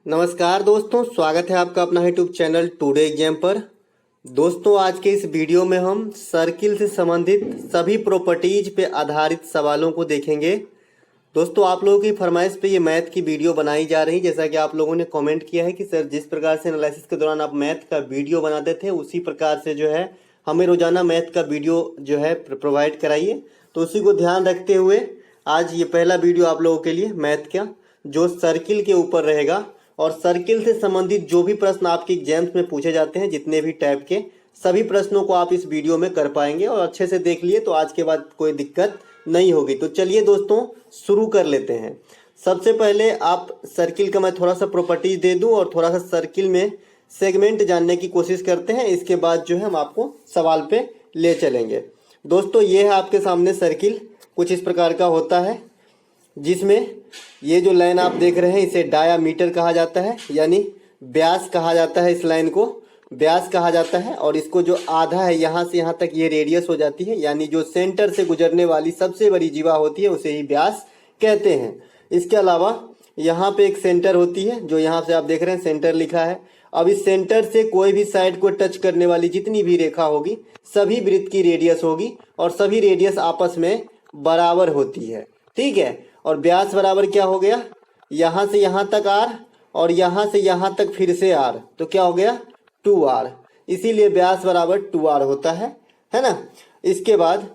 नमस्कार दोस्तों, स्वागत है आपका अपना यूट्यूब चैनल टुडे एग्जाम पर। दोस्तों, आज के इस वीडियो में हम सर्किल से संबंधित सभी प्रॉपर्टीज पे आधारित सवालों को देखेंगे। दोस्तों, आप लोगों की फरमाइश पे ये मैथ की वीडियो बनाई जा रही, जैसा कि आप लोगों ने कमेंट किया है कि सर जिस प्रकार से एनालिसिस के दौरान आप मैथ का वीडियो बनाते थे उसी प्रकार से जो है हमें रोजाना मैथ का वीडियो जो है प्रोवाइड कराइए। तो उसी को ध्यान रखते हुए आज ये पहला वीडियो आप लोगों के लिए मैथ का जो सर्किल के ऊपर रहेगा, और सर्किल से संबंधित जो भी प्रश्न आपके एग्जाम्स में पूछे जाते हैं, जितने भी टाइप के सभी प्रश्नों को आप इस वीडियो में कर पाएंगे। और अच्छे से देख लिए तो आज के बाद कोई दिक्कत नहीं होगी। तो चलिए दोस्तों, शुरू कर लेते हैं। सबसे पहले आप सर्किल का मैं थोड़ा सा प्रॉपर्टीज दे दूं और थोड़ा सा सर्किल में सेगमेंट जानने की कोशिश करते हैं। इसके बाद जो है हम आपको सवाल पे ले चलेंगे। दोस्तों, ये है आपके सामने सर्किल, कुछ इस प्रकार का होता है, जिसमें ये जो लाइन आप देख रहे हैं इसे डायामीटर कहा जाता है, यानी व्यास कहा जाता है। इस लाइन को व्यास कहा जाता है। और इसको जो आधा है यहाँ से यहाँ तक ये रेडियस हो जाती है, यानी जो सेंटर से गुजरने वाली सबसे बड़ी जीवा होती है उसे ही व्यास कहते हैं। इसके अलावा यहाँ पे एक सेंटर होती है, जो यहाँ से आप देख रहे हैं सेंटर लिखा है। अब इस सेंटर से कोई भी साइड को टच करने वाली जितनी भी रेखा होगी सभी वृत्त की रेडियस होगी, और सभी रेडियस आपस में बराबर होती है। ठीक है। और व्यास बराबर क्या हो गया, यहाँ से यहाँ तक r और यहाँ से यहाँ तक फिर से r, तो क्या हो गया 2r। इसीलिए व्यास बराबर 2r होता है ना। इसके बाद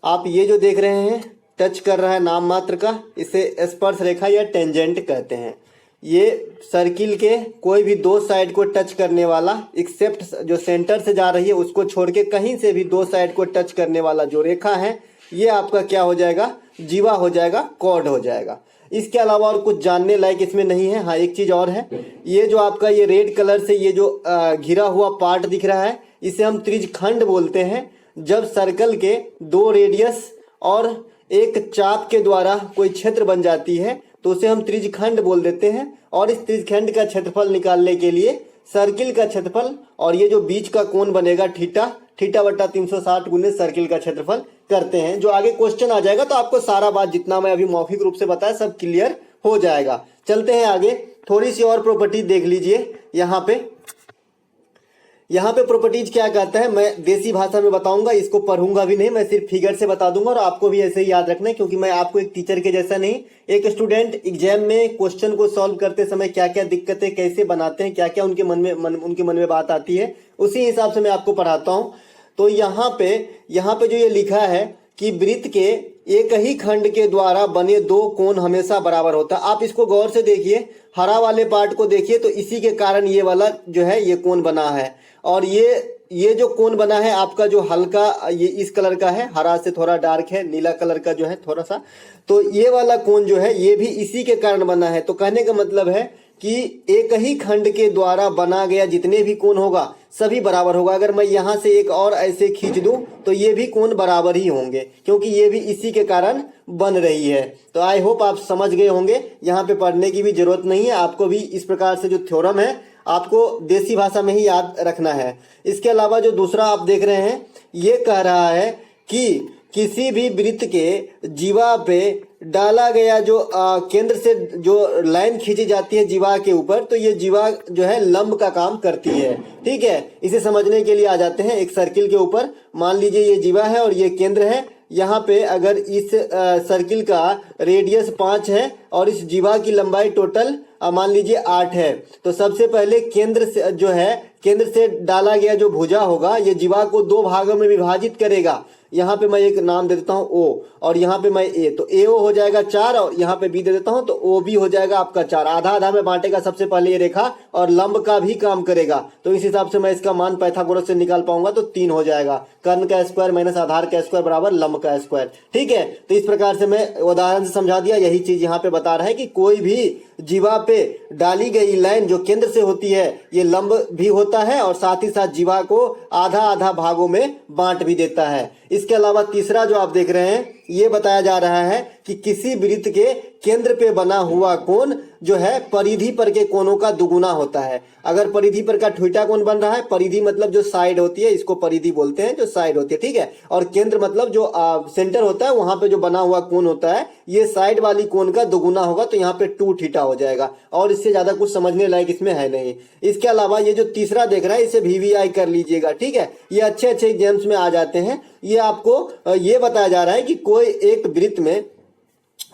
आप ये जो देख रहे हैं टच कर रहा है नाम मात्र का, इसे स्पर्श रेखा या टेंजेंट कहते हैं। ये सर्किल के कोई भी दो साइड को टच करने वाला, एक्सेप्ट जो सेंटर से जा रही है उसको छोड़ के कहीं से भी दो साइड को टच करने वाला जो रेखा है, ये आपका क्या हो जाएगा, जीवा हो जाएगा, कॉर्ड हो जाएगा। इसके अलावा और कुछ जानने लायक इसमें नहीं है। हाँ, एक चीज और है, ये जो आपका ये रेड कलर से ये जो घिरा हुआ पार्ट दिख रहा है इसे हम त्रिज्यखंड बोलते हैं। जब सर्कल के दो रेडियस और एक चाप के द्वारा कोई क्षेत्र बन जाती है तो उसे हम त्रिज्यखंड बोल देते हैं। और इस त्रिज्यखंड का क्षेत्रफल निकालने के लिए सर्किल का क्षेत्रफल और ये जो बीच का कोण बनेगा थीटा बटा 360 गुने सर्किल का क्षेत्रफल करते हैं। जो आगे क्वेश्चन आ जाएगा तो आपको सारा बात जितना मैं अभी मौखिक रूप से बताया सब क्लियर हो जाएगा। चलते हैं आगे, थोड़ी सी और प्रॉपर्टी देख लीजिए। यहाँ पे प्रॉपर्टीज क्या कहता है, मैं देसी भाषा में बताऊंगा, इसको पढ़ूंगा भी नहीं, मैं सिर्फ फिगर से बता दूंगा। और आपको भी ऐसे ही याद रखना है, क्योंकि मैं आपको एक टीचर के जैसा नहीं, एक स्टूडेंट एग्जाम में क्वेश्चन को सॉल्व करते समय क्या क्या दिक्कतें कैसे बनाते हैं, क्या क्या उनके मन में बात आती है, उसी हिसाब से मैं आपको पढ़ाता हूँ। तो यहाँ पे जो ये लिखा है कि वृत्त के एक ही खंड के द्वारा बने दो कोण हमेशा बराबर होता है। आप इसको गौर से देखिए, हरा वाले पार्ट को देखिए, तो इसी के कारण ये वाला जो है ये कोण बना है। और ये जो कोण बना है आपका जो हल्का ये इस कलर का है, हरा से थोड़ा डार्क है, नीला कलर का जो है थोड़ा सा, तो ये वाला कोण जो है ये भी इसी के कारण बना है। तो कहने का मतलब है कि एक ही खंड के द्वारा बना गया जितने भी कोण होगा सभी बराबर होगा। अगर मैं यहाँ से एक और ऐसे खींच दूं तो ये भी कोण बराबर ही होंगे, क्योंकि ये भी इसी के कारण बन रही है। तो आई होप आप समझ गए होंगे, यहाँ पे पढ़ने की भी जरूरत नहीं है। आपको भी इस प्रकार से जो थ्योरम है आपको देसी भाषा में ही याद रखना है। इसके अलावा जो दूसरा आप देख रहे हैं ये कह रहा है कि किसी भी वृत्त के जीवा पे डाला गया जो केंद्र से जो लाइन खींची जाती है जीवा के ऊपर, तो ये जीवा जो है लंब का काम करती है। ठीक है, इसे समझने के लिए आ जाते हैं एक सर्किल के ऊपर। मान लीजिए ये जीवा है और ये केंद्र है। यहाँ पे अगर इस सर्किल का रेडियस 5 है और इस जीवा की लंबाई टोटल मान लीजिए 8 है, तो सबसे पहले केंद्र से डाला गया जो भुजा होगा ये जीवा को दो भागों में विभाजित करेगा। यहाँ पे मैं एक नाम दे देता हूँ O, और यहाँ पे मैं A, तो AO हो जाएगा 4, और यहाँ पे B दे देता हूँ तो OB हो जाएगा आपका 4। आधा आधा में बांटेगा सबसे पहले ये रेखा, और लंब का भी काम करेगा। तो इस हिसाब से मैं इसका मान पाइथागोरस से निकाल पाऊंगा, तो 3 हो जाएगा। कर्ण का स्क्वायर माइनस आधार का स्क्वायर बराबर लंब का स्क्वायर। ठीक है, तो इस प्रकार से मैं उदाहरण से समझा दिया। यही चीज यहाँ पे बता रहा है कि कोई भी जीवा पे डाली गई लाइन जो केंद्र से होती है ये लंब भी होता है, और साथ ही साथ जीवा को आधा आधा भागों में बांट भी देता है। इसके अलावा तीसरा जो आप देख रहे हैं ये बताया जा रहा है कि किसी वृत्त के केंद्र पे बना हुआ कोण जो है परिधि पर के कोणों का दुगुना होता है। अगर परिधि पर का थीटा कोण बन रहा है, परिधि मतलब जो साइड होती है, इसको परिधि बोलते हैं, जो साइड होती है, ठीक है। और केंद्र मतलब जो सेंटर होता है, वहां पे जो बना हुआ कोण होता है, ये साइड वाली कोण का दुगुना होगा, तो यहाँ पे 2 थीटा हो जाएगा। और इससे ज्यादा कुछ समझने लायक इसमें है नहीं। इसके अलावा ये जो तीसरा देख रहा है, इसे VVI कर लीजिएगा, ठीक है। ये अच्छे अच्छे एग्जाम्स में आ जाते हैं। ये आपको ये बताया जा रहा है कि कोई एक वृत्त में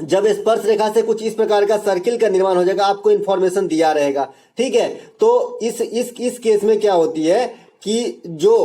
जब स्पर्श रेखा से कुछ इस प्रकार का सर्किल का निर्माण हो जाएगा, आपको इंफॉर्मेशन दिया रहेगा, ठीक है। तो इस केस में क्या होती है कि जो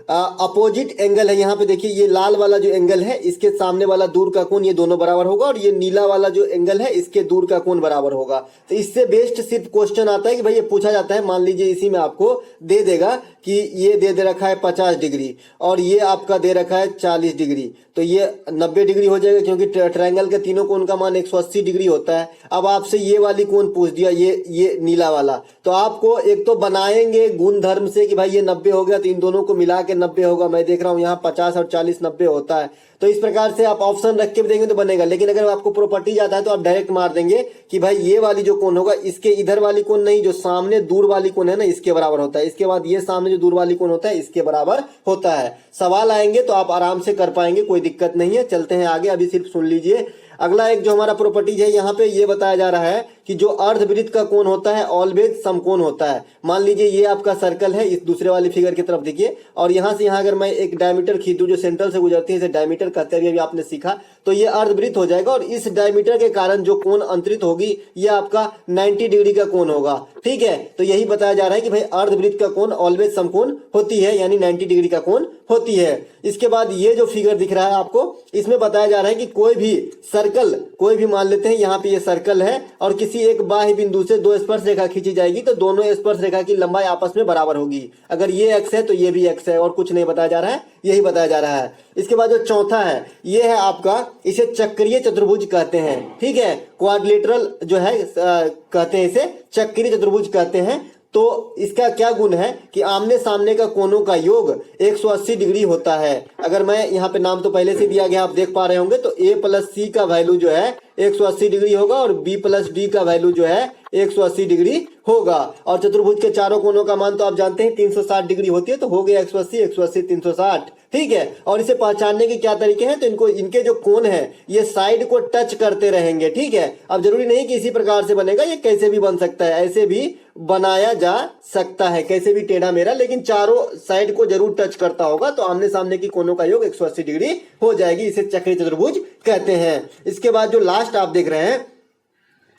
अपोजिट एंगल है, यहाँ पे देखिए ये लाल वाला जो एंगल है, इसके सामने वाला दूर का कोण, ये दोनों बराबर होगा, और ये नीला वाला जो एंगल है, इसके दूर का कोण बराबर होगा। तो इससे बेस्ट सिर्फ क्वेश्चन आता है कि भाई ये पूछा जाता है, मान लीजिए इसी में आपको दे देगा कि ये दे रखा है 50 डिग्री और ये आपका दे रखा है 40 डिग्री, तो ये 90 डिग्री हो जाएगा, क्योंकि ट्रायंगल के तीनों कोण का मान 180 डिग्री होता है। अब आपसे ये वाली कोण पूछ दिया, ये नीला वाला, तो आपको एक तो बनाएंगे गुण धर्म से कि भाई ये 90 हो गया, तो इन दोनों को मिला के 90 होगा। मैं देख रहा हूँ यहाँ 50 और 40 90 होता है, तो इस प्रकार से आप ऑप्शन रख के भी देंगे तो बनेगा। लेकिन अगर आपको प्रॉपर्टी आता है तो आप डायरेक्ट मार देंगे कि भाई ये वाली जो कोण होगा, इसके इधर वाली कोण नहीं, जो सामने दूर वाली कोण है ना, इसके बराबर होता है। इसके बाद ये सामने जो दूर वाली कोण होता है, इसके बराबर होता है। सवाल आएंगे तो आप आराम से कर पाएंगे, कोई दिक्कत नहीं है। चलते हैं आगे, अभी सिर्फ सुन लीजिए। अगला एक जो हमारा प्रॉपर्टीज है, यहाँ पे ये बताया जा रहा है कि जो अर्धवृत्त का कोण होता है ऑलवेज समकोण होता है। मान लीजिए ये आपका सर्कल है, इस दूसरे वाली फिगर की तरफ देखिए, और यहाँ से यहाँ अगर मैं एक डायमीटर खींचूं जो सेंट्रल से गुजरती है, इसे डायमीटर कहते हैं, अभी आपने सीखा, तो ये अर्धवृत्त हो जाएगा। और इस डायमीटर के कारण जो कोण अंतरित होगी, ये आपका 90 डिग्री का कोण होगा, ठीक है। तो यही बताया जा रहा है कि भाई अर्धवृत्त का कोण ऑलवेज समकोण होती है, यानी 90 डिग्री का कोण होती है। इसके बाद ये जो फिगर दिख रहा है आपको, इसमें बताया जा रहा है कि कोई भी सर्कल, कोई भी मान लेते हैं यहाँ पे ये सर्कल है, और किसी एक बाह्य बिंदु से 2 स्पर्श रेखा खींची जाएगी, तो दोनों स्पर्श रेखा की लंबाई आपस में बराबर होगी। अगर ये x है तो ये भी x है, और कुछ नहीं बताया जा रहा है, यही बताया जा रहा है। इसके बाद जो चौथा है, ये है आपका, इसे चक्रीय चतुर्भुज कहते हैं, ठीक है। क्वाड्रिलेटरल जो है कहते हैं, इसे चक्रीय चतुर्भुज कहते हैं। तो इसका क्या गुण है कि आमने सामने का कोणों का योग 180 डिग्री होता है। अगर मैं यहाँ पे नाम तो पहले से दिया गया, आप देख पा रहे होंगे, तो a + c का वैल्यू जो है 180 डिग्री होगा, और b + d का वैल्यू जो है 180 डिग्री होगा। और चतुर्भुज के चारों कोणों का मान तो आप जानते हैं 360 डिग्री होती है, तो हो गया 180 180 360, ठीक है। और इसे पहचानने के क्या तरीके हैं, तो इनके जो कोण है ये साइड को टच करते रहेंगे, ठीक है। अब जरूरी नहीं कि इसी प्रकार से बनेगा, ये कैसे भी बन सकता है, ऐसे भी बनाया जा सकता है, कैसे भी टेढ़ा मेढ़ा, लेकिन चारों साइड को जरूर टच करता होगा, तो आमने सामने की कोणों का योग 180 डिग्री हो जाएगी। इसे चक्रीय चतुर्भुज कहते हैं। इसके बाद जो लास्ट आप देख रहे हैं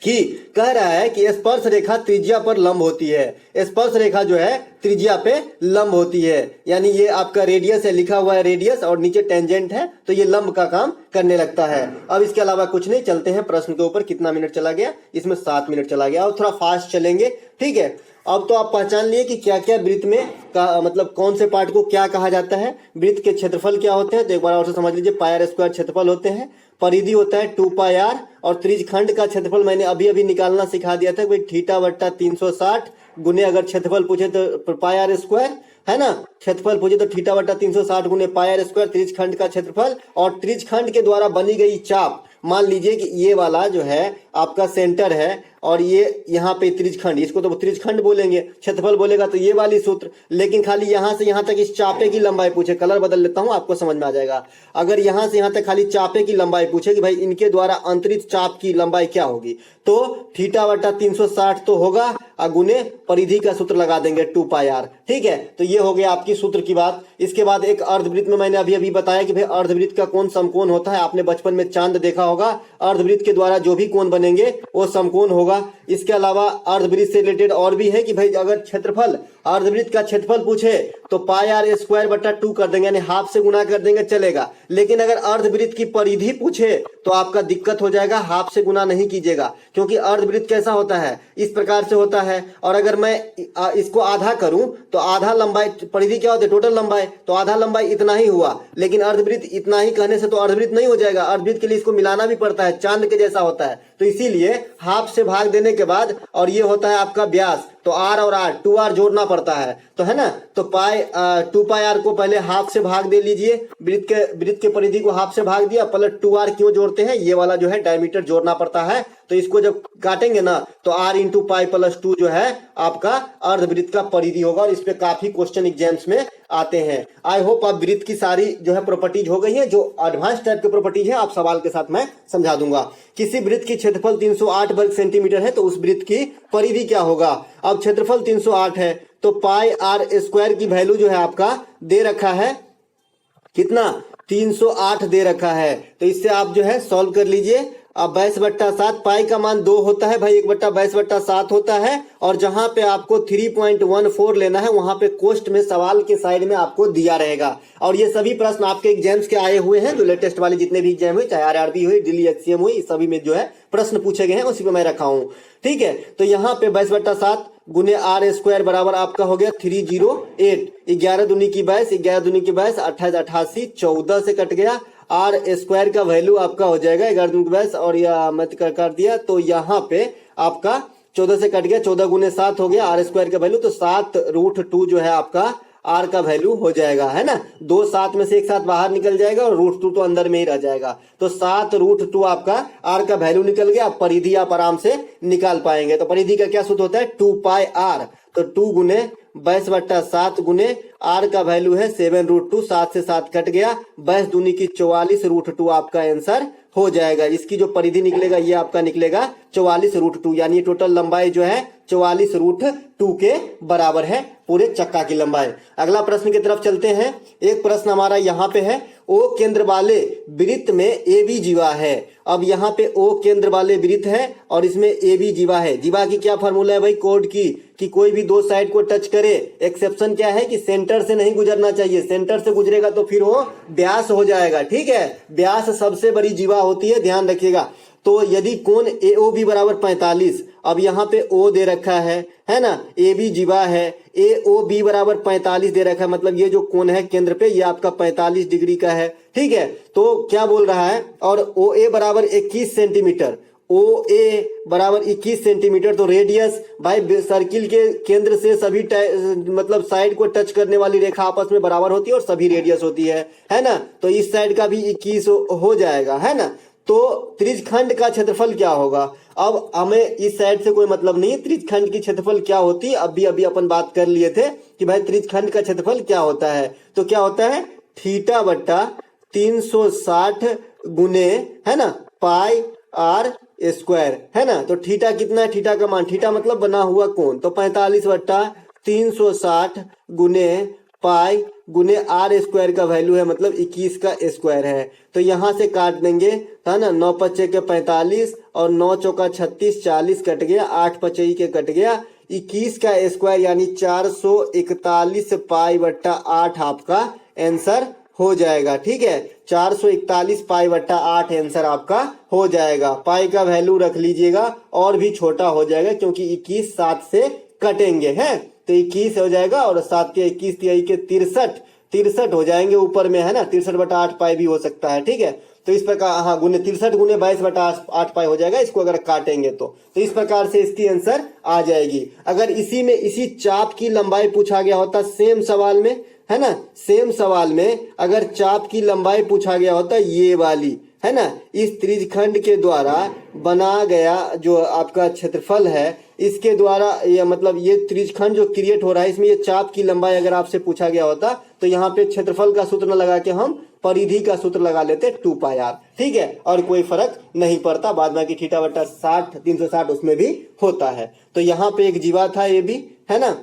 कि कह रहा है कि स्पर्श रेखा त्रिज्या पर लंब होती है। स्पर्श रेखा जो है त्रिज्या पे लंब होती है, यानी ये आपका रेडियस है, लिखा हुआ है रेडियस, और नीचे टेंजेंट है, तो ये लंब का काम करने लगता है। अब इसके अलावा कुछ नहीं, चलते हैं प्रश्न के ऊपर। कितना मिनट चला गया, इसमें 7 मिनट चला गया, और थोड़ा फास्ट चलेंगे, ठीक है। अब तो आप पहचान लिए कि क्या क्या वृत्त में का मतलब कौन से पार्ट को क्या कहा जाता है, वृत्त के क्षेत्रफल क्या होते हैं, तो एक बार और से समझ लीजिए। πr² क्षेत्रफल होते हैं, परिधि होता है 2πr, और त्रिज्यखंड का क्षेत्रफल मैंने अभी निकालना सिखा दिया था, भाई θ/360 गुने, अगर क्षेत्रफल पूछे तो πr², है ना। क्षेत्रफल पूछे तो θ/360 गुने πr², त्रिज्यखंड का क्षेत्रफल। और त्रिज्यखंड के द्वारा बनी गई चाप, मान लीजिए कि ये वाला जो है आपका सेंटर है, और ये यहाँ पे त्रिज्यखंड, इसको तो त्रिज्यखंड बोलेंगे, क्षेत्रफल बोलेगा तो ये वाली सूत्र। लेकिन खाली यहाँ से यहाँ तक इस चापे की लंबाई पूछे, कलर बदल लेता हूँ, आपको समझ में आ जाएगा। अगर यहाँ से यहाँ तक खाली चापे की लंबाई पूछे कि भाई इनके द्वारा अंतरित चाप की लंबाई क्या होगी, तो θ/360 तो होगा, गुने परिधि का सूत्र लगा देंगे 2πr, ठीक है। तो ये हो गया आपकी सूत्र की बात। इसके बाद एक अर्धवृत्त में मैंने अभी बताया कि भाई अर्धवृत्त का कोण समकोण होता है। आपने बचपन में चांद देखा होगा, अर्धवृत्त के द्वारा जो भी कोण बनेंगे वो समकोण होगा। इसके अलावा अर्धवृत्त से रिलेटेड और भी है कि भाई अगर क्षेत्रफल, अर्धवृत्त का क्षेत्रफल पूछे तो πr²/2 कर देंगे, यानी हाफ से गुना कर देंगे, चलेगा। लेकिन अगर अर्धवृत्त की परिधि पूछे तो आपका दिक्कत हो जाएगा, हाफ से गुना नहीं कीजिएगा, क्योंकि अर्धवृत्त कैसा होता है, इस प्रकार से होता है। और अगर मैं इसको आधा करूं तो आधा लंबाई, परिधि क्या होती है, टोटल लंबाई, तो आधा लंबाई इतना ही हुआ। लेकिन अर्धवृत्त इतना ही कहने से तो अर्धवृत्त नहीं हो जाएगा, अर्धवृत्त के लिए इसको मिलाना भी पड़ता है, चांद के जैसा होता है। तो इसीलिए हाफ से भाग देने के बाद, और ये होता है आपका व्यास, तो आर और आर 2r जोड़ना पड़ता है, तो है ना। तो पाई 2πr को पहले हाफ से भाग दे लीजिए, वृत्त के परिधि को हाफ से भाग दिया, प्लस 2r क्यों जोड़ते हैं, ये वाला जो है डायमीटर जोड़ना पड़ता है। तो इसको जब काटेंगे ना तो r इंटू पाई प्लस 2 जो है आपका अर्धवृत्त का परिधि होगा, और इस पे काफी क्वेश्चन एग्जाम्स में आते हैं। आई होप आप वृत्त की सारी जो है प्रॉपर्टीज हो गई है, जो एडवांस टाइप के प्रॉपर्टीज है आप सवाल के साथ मैं समझा दूंगा। किसी वृत्त की क्षेत्रफल 308 वर्ग सेंटीमीटर है तो उस वृत्त की परिधि क्या होगा। अब क्षेत्रफल 308 है तो पाई आर स्क्वायर की वैल्यू जो है आपका दे रखा है कितना, 308 दे रखा है। तो इससे आप जो है सॉल्व कर लीजिए। अब 22/7 पाई का मान 2 होता है भाई, 1/22/7 होता है, और जहां पे आपको 3.14 लेना है वहां पे कोष्ट में सवाल के साइड में आपको दिया रहेगा। और ये सभी प्रश्न आपके एग्जाम्स के आए हुए हैं, जो लेटेस्ट वाले जितने भी एग्जाम हुए, चाहे आरआरबी हुई, दिल्ली एचसीएम हुई, सभी में जो है प्रश्न पूछे गए हैं, उसी पे मैं रखा हूं। ठीक है, तो यहाँ पे 22/7 गुने आर स्क्वायर बराबर आपका हो गया 308, 11 दूनी की 22, 11 दूनी की 22, 28 88, 14 से कट गया। आर स्क्वायर का वैल्यू आपका हो जाएगा 11 दूनी की 22, और यह मत कर दिया तो यहाँ पे आपका 14 से कट गया, 14 गुने 7 हो गया आर स्क्वायर का वैल्यू, तो 7√2 जो है आपका आर का वैल्यू हो जाएगा, है ना। 2 7 में से एक साथ बाहर निकल जाएगा और √2 तो अंदर में ही रह जाएगा, तो 7√2 आपका आर का वैल्यू निकल गया। अब परिधि आप आराम से निकाल पाएंगे। तो परिधि का क्या सूत्र होता है, 2πr, तो 2 गुने 22/7 गुने आर का वैल्यू है 7√2, 7 से 7 कट गया, 22 दूनी की 44√2 आपका आंसर हो जाएगा। इसकी जो परिधि निकलेगा ये आपका निकलेगा 44√2, यानी टोटल लंबाई जो है 44√2 के बराबर है पूरे चक्का की लंबाई। अगला प्रश्न की तरफ चलते हैं। एक प्रश्न हमारा यहाँ पे है, ओ केंद्र वाले वृत्त में ए बी जीवा है। अब यहाँ पे ओ केंद्र वाले वृत्त है और इसमें ए बी जीवा है। जीवा की क्या फॉर्मूला है भाई, कोड की, कि कोई भी दो साइड को टच करे। एक्सेप्शन क्या है कि सेंटर से नहीं गुजरना चाहिए, सेंटर से गुजरेगा तो फिर वो व्यास हो जाएगा। ठीक है, व्यास सबसे बड़ी जीवा होती है, ध्यान रखिएगा। तो यदि कोण AOB बराबर 45, अब यहाँ पे O दे रखा है ना, AB जीवा है, AOB बराबर 45 दे रखा है, मतलब ये जो कोण है केंद्र पे ये आपका 45 डिग्री का है। ठीक है, तो क्या बोल रहा है, और OA बराबर 21 सेंटीमीटर, OA बराबर 21 सेंटीमीटर, तो रेडियस भाई सर्किल के केंद्र से सभी मतलब साइड को टच करने वाली रेखा आपस में बराबर होती है और सभी रेडियस होती है ना। तो इस साइड का भी 21 हो जाएगा, है ना। तो त्रिज्यखंड का क्षेत्रफल क्या होगा। अब हमें इस साइड से कोई मतलब नहीं है, त्रिज्यखंड की क्षेत्रफल क्या होती है अभी अपन बात कर लिए थे कि भाई त्रिज्यखंड का क्षेत्रफल क्या होता है। तो क्या होता है, थीटा बट्टा 360 गुने, है ना, पाई आर स्क्वायर, है ना। तो थीटा कितना है, थीटा का मान, थीटा मतलब बना हुआ कोण, तो 45 बट्टा 360 गुने पाई गुने आर स्क्वायर का वैल्यू है, मतलब 21 का स्क्वायर है। तो यहां से काट देंगे, है ना, 9 पच्चे के 45 और 9 चौका 36, 40 कट गया, 8 पचई के कट गया, 21 का स्क्वायर यानी 441 पाई बट्टा 8 आपका आंसर हो जाएगा। ठीक है, 441 पाई बट्टा 8 आंसर आपका हो जाएगा। पाई का वैल्यू रख लीजिएगा, और भी छोटा हो जाएगा क्योंकि 21 7 से कटेंगे, हैं, तो 21 हो जाएगा, और 7 के 21 तिहाई के 63 हो जाएंगे ऊपर में, है ना, 63 बटा 8 पाई भी हो सकता है। ठीक है, तो इस प्रकार, हाँ, गुने 63 गुने 22 बटा 8 पाई हो जाएगा, इसको अगर काटेंगे तो इस प्रकार से इसकी आंसर आ जाएगी। अगर इसी चाप की लंबाई पूछा गया होता सेम सवाल में, है ना, सेम सवाल में अगर चाप की लंबाई पूछा गया होता ये वाली, है ना, इस त्रिज्यखंड के द्वारा बना गया जो आपका क्षेत्रफल है, इसके द्वारा ये मतलब ये त्रिज्यखंड जो क्रिएट हो रहा है इसमें ये चाप की लंबाई अगर आपसे पूछा गया होता तो यहाँ पे क्षेत्रफल का सूत्र न लगा के हम परिधि का सूत्र लगा लेते 2πr। ठीक है, और कोई फर्क नहीं पड़ता, बाद में कि थीटा बट्टा 360 उसमें भी होता है। तो यहाँ पे एक जीवा था ये भी, है ना,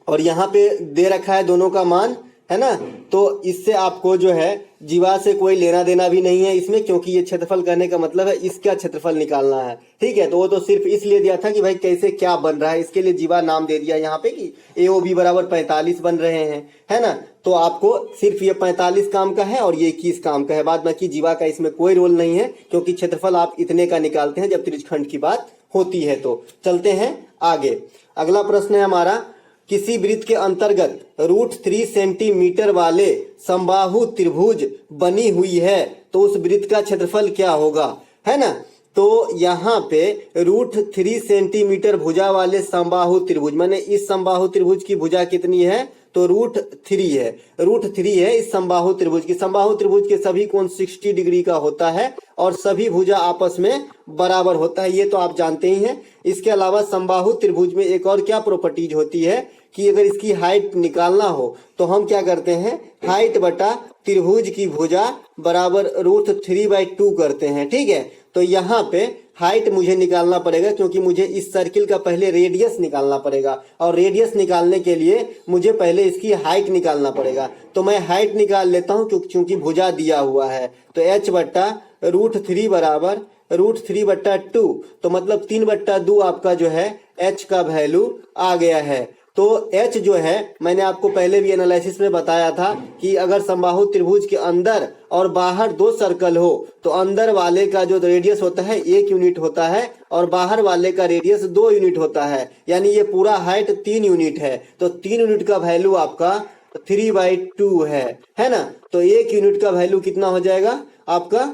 और यहाँ पे दे रखा है दोनों का मान, है ना। तो इससे आपको जो है जीवा से कोई लेना देना भी नहीं है इसमें, क्योंकि ये क्षेत्रफल करने का मतलब है इसका क्षेत्रफल निकालना है। ठीक है, तो वो तो सिर्फ इसलिए दिया था कि भाई कैसे क्या बन रहा है, इसके लिए जीवा नाम दे दिया यहाँ पे कि AOB बराबर 45 बन रहे हैं, है ना। तो आपको सिर्फ ये 45 काम का है और ये 21 काम का है, बाद बाकी जीवा का इसमें कोई रोल नहीं है, क्योंकि क्षेत्रफल आप इतने का निकालते हैं जब त्रिज्यखंड की बात होती है। तो चलते हैं आगे। अगला प्रश्न है हमारा, किसी वृत्त के अंतर्गत √3 सेंटीमीटर वाले समबाहु त्रिभुज बनी हुई है तो उस वृत्त का क्षेत्रफल क्या होगा, है ना। तो यहाँ पे √3 सेंटीमीटर भुजा वाले समबाहु त्रिभुज, माने इस समबाहु त्रिभुज की भुजा कितनी है, तो √3 है। √3 है इस समबाहु त्रिभुज की। समबाहु त्रिभुज के सभी कोण 60 डिग्री का होता है और सभी भुजा आपस में बराबर होता है, ये तो आप जानते ही हैं। इसके अलावा समबाहु त्रिभुज में एक और क्या प्रॉपर्टीज होती है कि अगर इसकी हाइट निकालना हो तो हम क्या करते हैं, हाइट बटा त्रिभुज की भुजा बराबर √3/2 करते हैं, ठीक है। तो यहाँ पे हाइट मुझे निकालना पड़ेगा क्योंकि मुझे इस सर्किल का पहले रेडियस निकालना पड़ेगा और रेडियस निकालने के लिए मुझे पहले इसकी हाइट निकालना पड़ेगा। तो मैं हाइट निकाल लेता हूँ क्योंकि भुजा दिया हुआ है। तो h बट्टा √3 बराबर √3/2, तो मतलब 3/2 आपका जो है h का वैल्यू आ गया है। तो h जो है मैंने आपको पहले भी एनालिसिस में बताया था कि अगर समबाहु त्रिभुज के अंदर और बाहर दो सर्कल हो तो अंदर वाले का जो रेडियस होता है 1 यूनिट होता है और बाहर वाले का रेडियस 2 यूनिट होता है, यानी ये पूरा हाइट 3 यूनिट है। तो 3 यूनिट का वैल्यू आपका 3/2 है ना। तो 1 यूनिट का वैल्यू कितना हो जाएगा आपका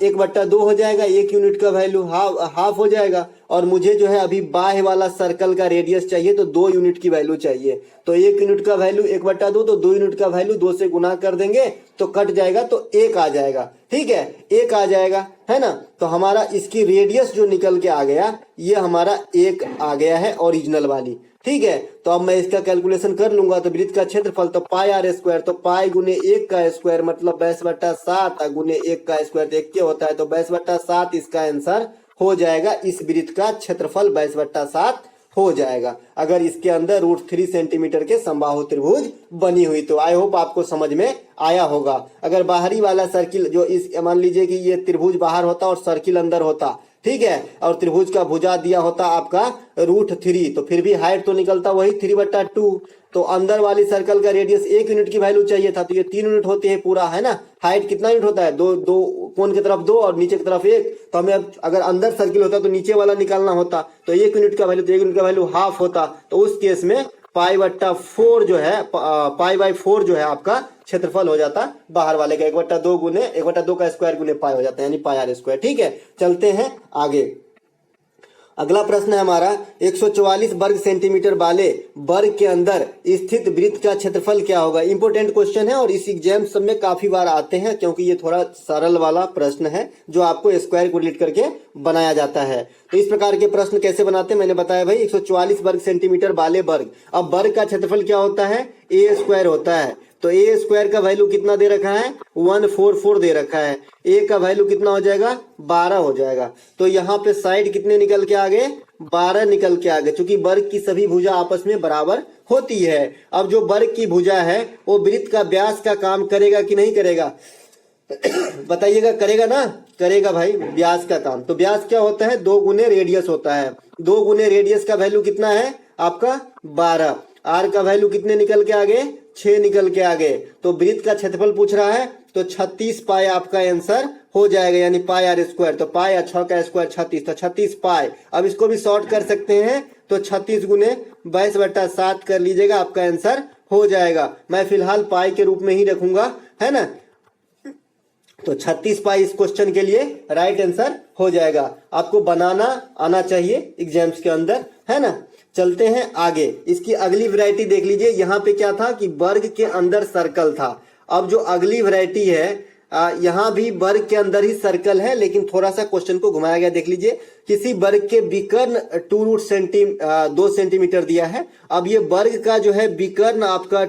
1/2 हो जाएगा। 1 यूनिट का वैल्यू हाफ हो जाएगा और मुझे जो है अभी बाह्य वाला सर्कल का रेडियस चाहिए तो 2 यूनिट की वैल्यू चाहिए। तो 1 यूनिट का वैल्यू 1/2, तो 2 यूनिट का वैल्यू 2 से गुना कर देंगे तो कट जाएगा तो 1 आ जाएगा, ठीक है, 1 आ जाएगा, है ना। तो हमारा इसकी रेडियस जो निकल के आ गया ये हमारा 1 आ गया है ओरिजिनल वाली, ठीक है। तो अब मैं इसका कैलकुलेशन कर लूंगा। तो वृत्त का क्षेत्रफल तो πr², तो पाई गुने 1 का स्क्वायर मतलब 22/7 गुने 1 का स्क्वायर, तो 1 होता है, तो 22/7 इसका आंसर हो जाएगा। इस वृत्त का क्षेत्रफल 22/7 हो जाएगा अगर इसके अंदर √3 सेंटीमीटर के समबाहु त्रिभुज बनी हुई। तो आई होप आपको समझ में आया होगा। अगर बाहरी वाला सर्किल जो इस, मान लीजिए कि ये त्रिभुज बाहर होता और सर्किल अंदर होता, ठीक है, और त्रिभुज का भुजा दिया होता आपका √3, तो फिर भी हाइट तो निकलता वही 3/2। तो अंदर वाली सर्कल का रेडियस 1 यूनिट की वैल्यू चाहिए था, तो ये 3 यूनिट होते हैं पूरा, है ना। हाइट कितना यूनिट होता है, दो कोण की तरफ 2 और नीचे की तरफ 1। तो हमें अगर अंदर सर्किल होता तो नीचे वाला निकालना होता, तो 1 यूनिट का वैल्यू, तो 1 यूनिट का वैल्यू हाफ होता। तो उस केस में π/4 जो है, π/4 जो है आपका क्षेत्रफल हो जाता बाहर वाले का 1/2 का स्क्वायर गुने पाई हो जाता है, यानी πr², ठीक है। चलते हैं आगे। अगला प्रश्न है हमारा 144 वर्ग सेंटीमीटर वाले वर्ग के अंदर स्थित वृत्त का क्षेत्रफल क्या होगा। इंपोर्टेंट क्वेश्चन है और इस एग्जाम सब में काफी बार आते हैं क्योंकि ये थोड़ा सरल वाला प्रश्न है जो आपको स्क्वायर को रिलेट करके बनाया जाता है। तो इस प्रकार के प्रश्न कैसे बनाते हैं मैंने बताया भाई। 144 वर्ग सेंटीमीटर वाले वर्ग, अब वर्ग का क्षेत्रफल क्या होता है, a² होता है। तो a² का वैल्यू कितना दे रखा है, 144 दे रखा है। a का वैल्यू कितना हो जाएगा, 12 हो जाएगा। तो यहाँ पे साइड कितने निकल के आगे, 12 निकल के आगे, क्योंकि वर्ग की सभी भुजा आपस में बराबर होती है। अब जो वर्ग की भुजा है वो वृत्त का व्यास का काम करेगा कि नहीं करेगा बताइएगा, करेगा ना, करेगा भाई व्यास का काम। तो व्यास क्या होता है, 2 गुने रेडियस होता है। 2 गुने रेडियस का वैल्यू कितना है आपका 12। आर का वैल्यू कितने निकल के आगे, 6 निकल के आगे। तो वृत्त का क्षेत्रफल पूछ रहा है तो 36 पाई आपका आंसर हो जाएगा, यानी πr²। तो पाई 6 का स्क्वायर 36, तो 36 पाई। अब इसको भी शॉर्ट कर सकते हैं तो 36 गुने 22/7 कर लीजिएगा, आपका आंसर हो जाएगा। मैं फिलहाल पाई के रूप में ही रखूंगा, है ना। तो 36 पाई इस क्वेश्चन के लिए राइट आंसर हो जाएगा। आपको बनाना आना चाहिए एग्जाम्स के अंदर, है ना। चलते हैं आगे। इसकी अगली वैरायटी देख लीजिए। यहाँ पे क्या था कि वर्ग के अंदर सर्कल था। अब जो अगली वैरायटी है यहाँ भी वर्ग के अंदर ही सर्कल है, लेकिन थोड़ा सा क्वेश्चन को घुमाया गया। देख लीजिए, किसी वर्ग के विकर्ण 2 सेंटीमीटर दिया है। अब ये वर्ग का जो है विकर्ण आपका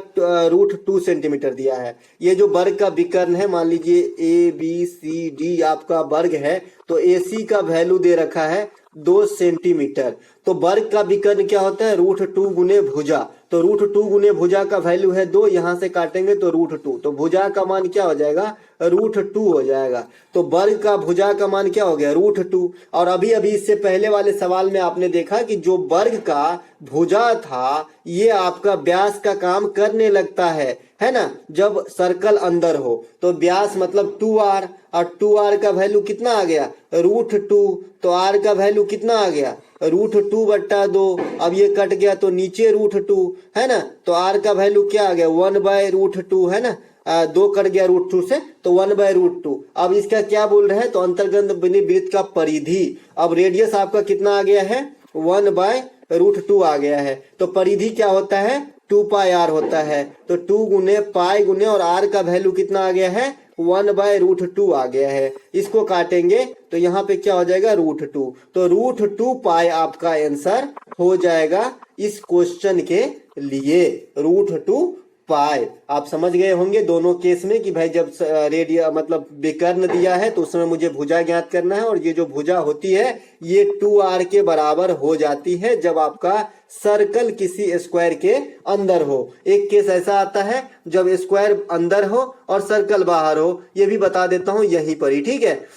√2 सेंटीमीटर दिया है। ये जो वर्ग का विकर्ण है, मान लीजिए ABCD आपका वर्ग है, तो AC का वैल्यू दे रखा है 2 सेंटीमीटर। तो वर्ग का विकर्ण क्या होता है, √2 गुने भुजा। तो √2 गुने भुजा का वैल्यू है 2, यहां से काटेंगे तो √2। तो भुजा का मान क्या हो जाएगा, √2 हो जाएगा। तो वर्ग का भुजा का मान क्या हो गया, √2। और अभी इससे पहले वाले सवाल में आपने देखा कि जो वर्ग का भुजा था ये आपका व्यास का काम करने लगता है ना, जब सर्कल अंदर हो। तो व्यास मतलब 2r, और 2r का वैल्यू कितना आ गया, √2। तो r का वैल्यू कितना आ गया, √2/2। अब ये कट गया तो नीचे √2, है ना। तो r का वैल्यू क्या आ गया, 1/√2, है ना। 2 कट गया √2 से, तो 1/√2। अब इसका क्या बोल रहे हैं, तो अंतर्गत बनी वृत्त का परिधि। अब रेडियस आपका कितना आ गया है, 1/√2 आ गया है। तो परिधि क्या होता है, 2πr होता है। तो 2 गुने पाई गुने और r का वैल्यू कितना आ गया है, 1/√2 आ गया है। इसको काटेंगे तो यहाँ पे क्या हो जाएगा, √2। तो √2 पाई आपका आंसर हो जाएगा इस क्वेश्चन के लिए, √2 पाई। आप समझ गए होंगे दोनों केस में कि भाई जब रेडिया मतलब विकर्ण दिया है तो उस समय मुझे भुजा ज्ञात करना है, और ये जो भुजा होती है ये 2r के बराबर हो जाती है जब आपका सर्कल किसी स्क्वायर के अंदर हो। एक केस ऐसा आता है जब स्क्वायर अंदर हो और सर्कल बाहर हो, ये भी बता देता हूं यहीं पर ही, ठीक है।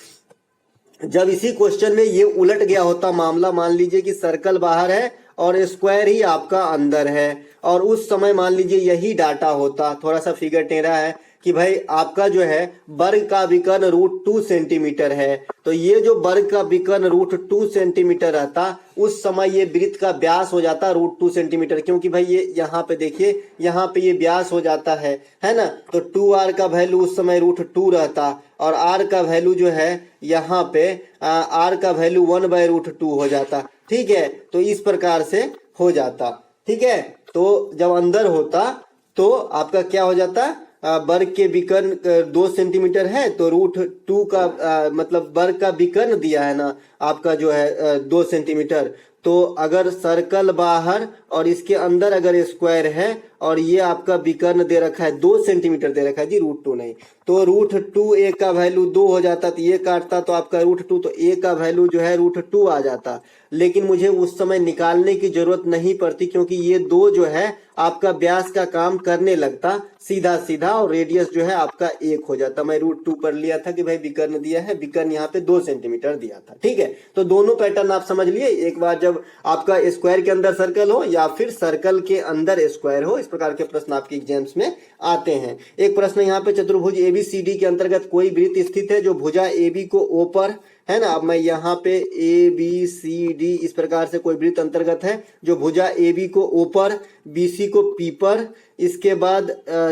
जब इसी क्वेश्चन में ये उलट गया होता मामला, मान लीजिए कि सर्कल बाहर है और स्क्वायर ही आपका अंदर है, और उस समय मान लीजिए यही डाटा होता, थोड़ा सा फिगर टेढ़ा है कि भाई आपका जो है वर्ग का विकर्ण √2 सेंटीमीटर है, तो ये जो वर्ग का विकर्ण √2 सेंटीमीटर रहता, उस समय ये वृत्त का व्यास हो जाता √2 सेंटीमीटर, क्योंकि भाई ये यहाँ पे देखिए, यहाँ पे ये व्यास हो जाता है ना। तो 2r का वैल्यू उस समय √2 रहता, और r का वैल्यू जो है यहाँ पे r का वैल्यू 1/√2 हो जाता, ठीक है। तो इस प्रकार से हो जाता, ठीक है। तो जब अंदर होता तो आपका क्या हो जाता, वर्ग के विकर्ण 2 सेंटीमीटर है, तो √2 का मतलब वर्ग का विकर्ण दिया है ना आपका जो है 2 सेंटीमीटर। तो अगर सर्कल बाहर और इसके अंदर अगर स्क्वायर है और ये आपका विकर्ण दे रखा है 2 सेंटीमीटर दे रखा है जी, √2 नहीं, तो √2 a का वैल्यू 2 हो जाता, तो ये काटता तो आपका √2, तो a का वैल्यू जो है √2 आ जाता। लेकिन मुझे उस समय निकालने की जरूरत नहीं पड़ती, क्योंकि ये 2 जो है आपका व्यास का काम करने लगता सीधा सीधा, और रेडियस जो है आपका 1 हो जाता। मैं √2 पर लिया था कि भाई विकर्ण दिया है, विकर्ण यहाँ पे 2 सेंटीमीटर दिया था, ठीक है। तो दोनों पैटर्न आप समझ लिए। एक बार जब आपका स्क्वायर के अंदर सर्कल हो या फिर सर्कल के अंदर स्क्वायर हो, इस प्रकार के प्रश्न आपके एग्जाम्स में आते हैं। एक प्रश्न यहाँ पे, चतुर्भुज ABCD के अंतर्गत कोई वृत्त स्थित है जो भुजा AB को O पर है ना। अब मैं यहाँ पे ABCD इस प्रकार से कोई वृत्त अंतर्गत है जो भुजा AB को O पर, BC को P पर, इसके बाद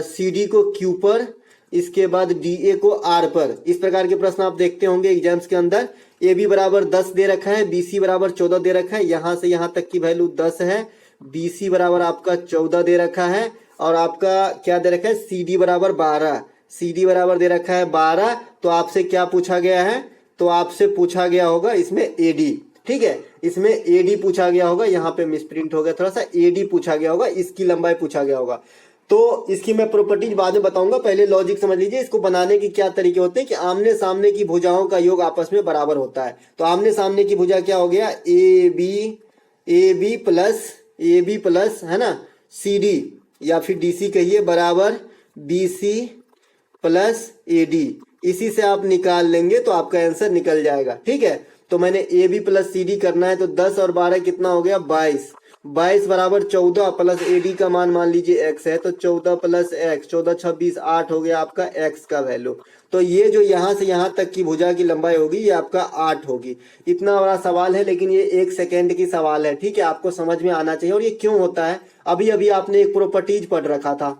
CD को Q पर, इसके बाद DA को R पर। इस प्रकार के प्रश्न आप देखते होंगे एग्जाम्स के अंदर। AB बराबर 10 दे रखा है, BC बराबर 14 दे रखा है, यहाँ से यहाँ तक की वैल्यू 10 है, BC बराबर आपका 14 दे रखा है, और आपका क्या दे रखा है, CD बराबर 12, CD बराबर दे रखा है 12। तो आपसे क्या पूछा गया है, तो आपसे पूछा गया होगा इसमें AD, ठीक है, इसमें AD पूछा गया होगा, यहाँ पे मिसप्रिंट हो गया थोड़ा सा, AD पूछा गया होगा, इसकी लंबाई पूछा गया होगा। तो इसकी मैं प्रॉपर्टीज बाद में बताऊंगा, पहले लॉजिक समझ लीजिए। इसको बनाने के क्या तरीके होते हैं कि आमने सामने की भुजाओं का योग आपस में बराबर होता है। तो आमने सामने की भुजा क्या हो गया, AB प्लस है ना CD या फिर DC कहिए बराबर BC प्लस AD। इसी से आप निकाल लेंगे तो आपका आंसर निकल जाएगा, ठीक है। तो मैंने AB प्लस CD करना है, तो 10 और 12 कितना हो गया, 22, 22 बराबर 14 प्लस AD का मान लीजिए x है, तो 14 प्लस x, 14 26 8 हो गया आपका x का वैल्यू। तो ये जो यहाँ से यहाँ तक की भुजा की लंबाई होगी ये आपका 8 होगी। इतना बड़ा सवाल है, लेकिन ये 1 सेकेंड की सवाल है, ठीक है, आपको समझ में आना चाहिए। और ये क्यों होता है, अभी अभी आपने एक प्रॉपर्टीज पढ़ रखा था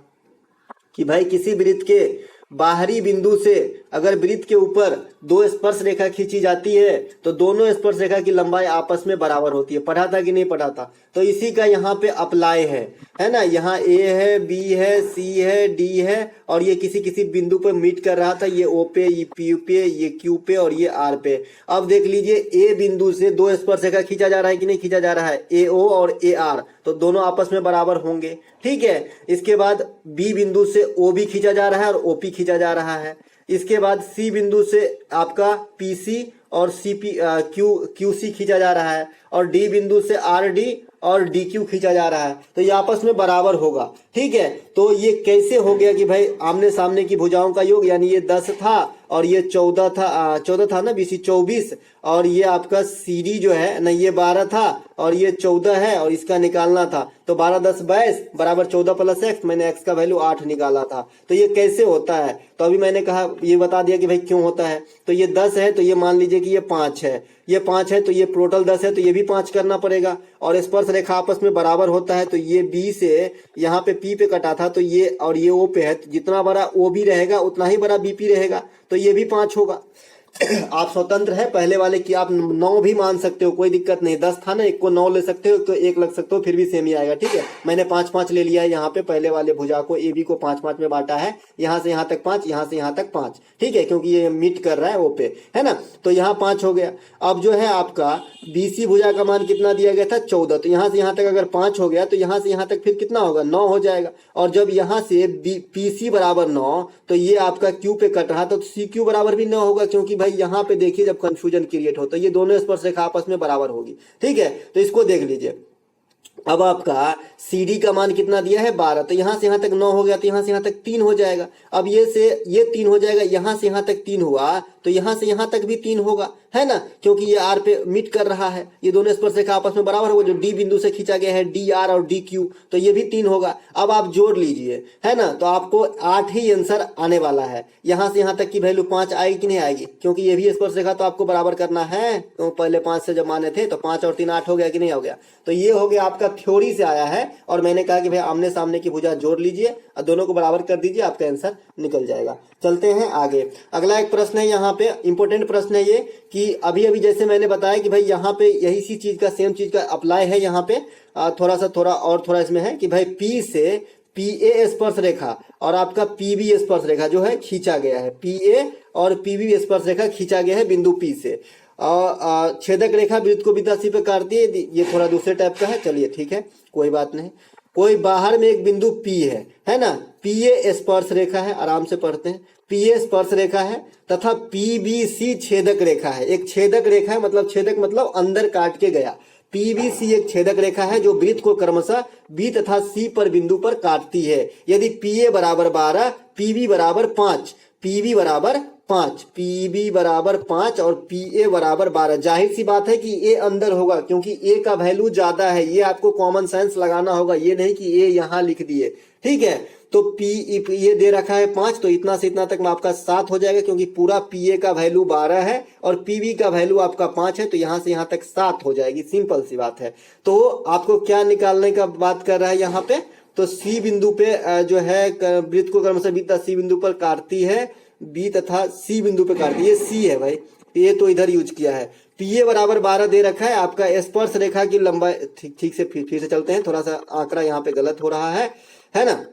कि भाई किसी वृत्त के बाहरी बिंदु से अगर वृत्त के ऊपर 2 स्पर्श रेखा खींची जाती है तो दोनों स्पर्श रेखा की लंबाई आपस में बराबर होती है। पढ़ा था कि नहीं पढ़ा था, तो इसी का यहाँ पे अप्लाई है ना। यहाँ A है, B है, C है, D है, और ये किसी किसी बिंदु पर मीट कर रहा था, ये O पे, ये P पे, ये Q पे और ये R पे। अब देख लीजिए A बिंदु से 2 स्पर्श रेखा खींचा जा रहा है कि नहीं खींचा जा रहा है, AO और AR, तो दोनों आपस में बराबर होंगे, ठीक है। इसके बाद B बिंदु से OB खींचा जा रहा है और OP खींचा जा रहा है। इसके बाद C बिंदु से आपका PC और QC खींचा जा रहा है, और D बिंदु से RD और DQ खींचा जा रहा है, तो ये आपस में बराबर होगा, ठीक है। तो ये कैसे हो गया कि भाई आमने सामने की भुजाओं का योग, यानी ये 10 था और ये 14 था, 14 था ना, BC 24, और ये आपका CD जो है ना ये 12 था और ये 14 है और इसका निकालना था। तो 12 10 22 बराबर 14 प्लस x, मैंने x का वैल्यू 8 निकाला था। तो ये कैसे होता है, तो अभी मैंने कहा ये बता दिया कि भाई क्यों होता है। तो ये 10 है तो ये मान लीजिए कि ये 5 है, ये 5 है तो ये टोटल 10 है तो ये भी 5 करना पड़ेगा। और स्पर्श रेखा आपस में बराबर होता है तो ये B से यहाँ पे P पे कटा था तो ये और ये O पे है, तो जितना बड़ा O भी रहेगा उतना ही बड़ा BP रहेगा, तो ये भी 5 होगा। आप स्वतंत्र है पहले वाले की, आप 9 भी मान सकते हो, कोई दिक्कत नहीं। 10 था ना, एक को 9 ले सकते हो तो 1 लग सकते हो, फिर भी सेम ही आएगा। ठीक है, मैंने 5 5 ले लिया है यहाँ पे, पहले वाले भुजा को AB को 5 5 में बांटा है, यहाँ से यहाँ तक 5, यहाँ से यहाँ तक 5। ठीक है, क्योंकि ये मीट कर रहा है वो पे, है ना, तो यहाँ 5 हो गया। अब जो है आपका BC भुजा का मान कितना दिया गया था 14, तो यहाँ से यहाँ तक अगर 5 हो गया तो यहाँ से यहाँ तक फिर कितना होगा 9 हो जाएगा। और जब यहाँ से PC बराबर 9 तो ये आपका Q पे कट रहा तो CQ बराबर भी 9 होगा, क्योंकि भाई यहाँ पे देखिए जब कंफ्यूजन क्रिएट हो तो ये दोनों स्पर्श रेखा आपस में बराबर होगी। ठीक है, तो इसको देख लीजिए। अब आपका CD का मान कितना दिया है 12, तो यहाँ से यहाँ तक 9 हो गया तो यहाँ से यहाँ तक 3 हो जाएगा। अब ये से ये 3 हो जाएगा, यहाँ से यहाँ तक 3 हुआ तो यहाँ से यहाँ तक भी 3 होगा, है ना, क्योंकि ये R पे मीट कर रहा है, ये दोनों स्पर्श रेखा आपस में बराबर होगा। जो D बिंदु से खींचा गया है DR और DQ, तो ये भी 3 होगा। अब आप जोड़ लीजिए, है ना, तो आपको 8 ही आंसर आने वाला है। यहाँ से यहाँ तक की वैल्यू 5 आएगी कि नहीं आएगी, क्योंकि ये भी स्पर्श रेखा तो आपको बराबर करना है। तो पहले 5 से जब माने थे तो 5 और 3 8 हो गया कि नहीं हो गया। तो ये हो गया आपका थ्योरी से आया है, और मैंने कहा कि भाई आमने सामने की भुजा जोड़ लीजिए और दोनों को बराबर कर दीजिए, आपका आंसर निकल जाएगा। चलते हैं आगे। अगला एक प्रश्न है यहाँ पे, इंपॉर्टेंट प्रश्न है ये, कि अभी अभी जैसे मैंने बताया कि भाई यहाँ पे यही सी चीज का सेम चीज का अप्लाई है यहाँ पे, थोड़ा इसमें है कि भाई P से PA स्पर्श रेखा और आपका PB स्पर्श रेखा जो है खींचा गया है, PA और PB स्पर्श रेखा खींचा गया है बिंदु P से, और छेदक रेखा वृत्त को बिंदु C पे काटती है। ये थोड़ा दूसरे टाइप का है, चलिए ठीक है कोई बात नहीं। कोई बाहर में एक बिंदु P है ना, PA स्पर्श रेखा है, आराम से पढ़ते हैं, PA स्पर्श रेखा है तथा PBC छेदक रेखा है। एक छेदक रेखा है, मतलब छेदक मतलब अंदर काट के गया। PBC एक छेदक रेखा है जो वृत्त को क्रमशः B तथा C पर बिंदु पर काटती है। यदि PA बराबर 12, PB बराबर 5, PB बराबर 5, PB बराबर 5 और PA बराबर 12, जाहिर सी बात है कि A अंदर होगा, क्योंकि A का वैल्यू ज्यादा है। ये आपको कॉमन सेंस लगाना होगा, ये नहीं कि A यहाँ लिख दिए। ठीक है, तो ये दे रखा है 5, तो इतना से इतना तक में आपका 7 हो जाएगा, क्योंकि पूरा PA का वैल्यू 12 है और PB का वैल्यू आपका 5 है, तो यहाँ से यहाँ तक 7 हो जाएगी। सिंपल सी बात है। तो आपको क्या निकालने का बात कर रहा है यहाँ पे, तो C बिंदु पे जो है वृत्त को क्रमशः B तथा C बिंदु पर काटती है, B तथा C बिंदु पे काटती है। ये C है भाई, ये तो इधर यूज किया है। PA बराबर 12 दे रखा है। आपका स्पर्श रेखा की लंबाई, ठीक से फिर से चलते हैं, थोड़ा सा आंकड़ा यहाँ पे गलत हो रहा है ना,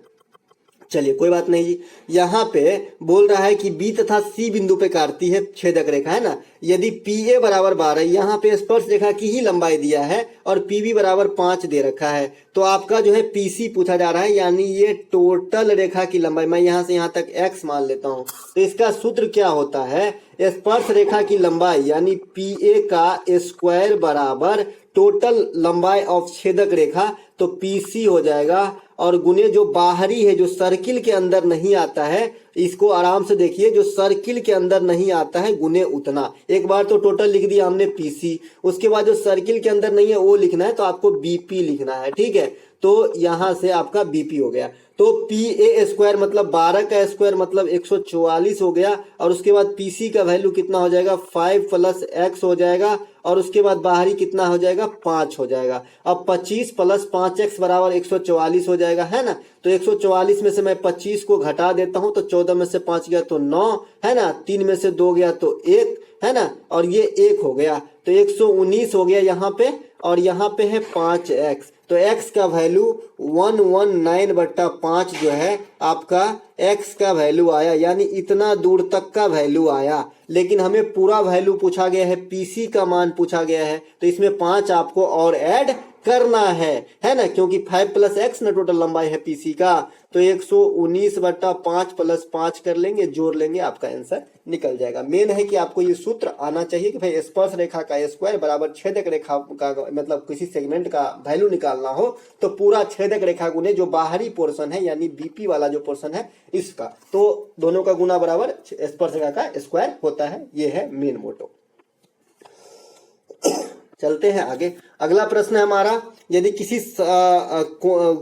चलिए कोई बात नहीं जी। यहाँ पे बोल रहा है कि B तथा C बिंदु पे काटती है छेदक रेखा, है ना। यदि PA बराबर 12, यहाँ पे स्पर्श रेखा की ही लंबाई दिया है और PB बराबर 5 दे रखा है, तो आपका जो है PC पूछा जा रहा है, यानी ये टोटल रेखा की लंबाई। मैं यहाँ से यहाँ तक x मान लेता हूँ, तो इसका सूत्र क्या होता है, स्पर्श रेखा की लंबाई यानी PA का स्क्वायर बराबर टोटल लंबाई ऑफ छेदक रेखा, तो PC हो जाएगा, और गुने जो बाहरी है, जो सर्किल के अंदर नहीं आता है, इसको आराम से देखिए, जो सर्किल के अंदर नहीं आता है गुने उतना। एक बार तो टोटल लिख दिया हमने PC, उसके बाद जो सर्किल के अंदर नहीं है वो लिखना है, तो आपको BP लिखना है। ठीक है, तो यहां से आपका BP हो गया। तो PA स्क्वायर मतलब 12 का स्क्वायर मतलब 144 हो गया, और उसके बाद PC का वैल्यू कितना हो जाएगा 5 प्लस x हो जाएगा, और उसके बाद बाहरी कितना हो जाएगा 5 हो जाएगा। अब 25 प्लस 5x बराबर 144 हो जाएगा, है ना। तो 144 में से मैं 25 को घटा देता हूं, तो 14 में से 5 गया तो 9, है ना, 3 में से 2 गया तो 1, है ना, और ये 1 हो गया, तो 119 हो गया यहाँ पे, और यहाँ पे है 5x, तो x का वैल्यू 119/5 जो है आपका x का वैल्यू आया, यानी इतना दूर तक का वैल्यू आया। लेकिन हमें पूरा वैल्यू पूछा गया है, PC का मान पूछा गया है, तो इसमें 5 आपको और ऐड करना है ना, क्योंकि 5 + x ना टोटल लंबाई है पीसी का, तो 119/5 + 5 कर लेंगे, जोड़ लेंगे, आपका आंसर निकल जाएगा। मेन है कि आपको ये सूत्र आना चाहिए कि भाई स्पर्श रेखा का स्क्वायर बराबर छेदक रेखा का, मतलब किसी सेगमेंट का वैल्यू निकालना हो तो पूरा छेदक रेखा गुने जो बाहरी पोर्शन है यानी बीपी वाला जो पोर्शन है इसका, तो दोनों का गुना बराबर स्पर्श रेखा का स्क्वायर होता है। ये है मेन मोटो। चलते हैं आगे। अगला प्रश्न है हमारा, यदि किसी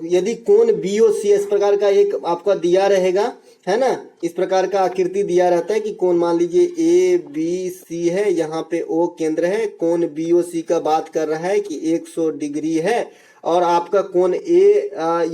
यदि कोण BOC इस प्रकार का एक आपका दिया रहेगा, है ना, इस प्रकार का आकृति दिया रहता है कि कोण मान लीजिए ABC है, यहाँ पे O केंद्र है, कोण BOC का बात कर रहा है कि 100 डिग्री है, और आपका कोण A,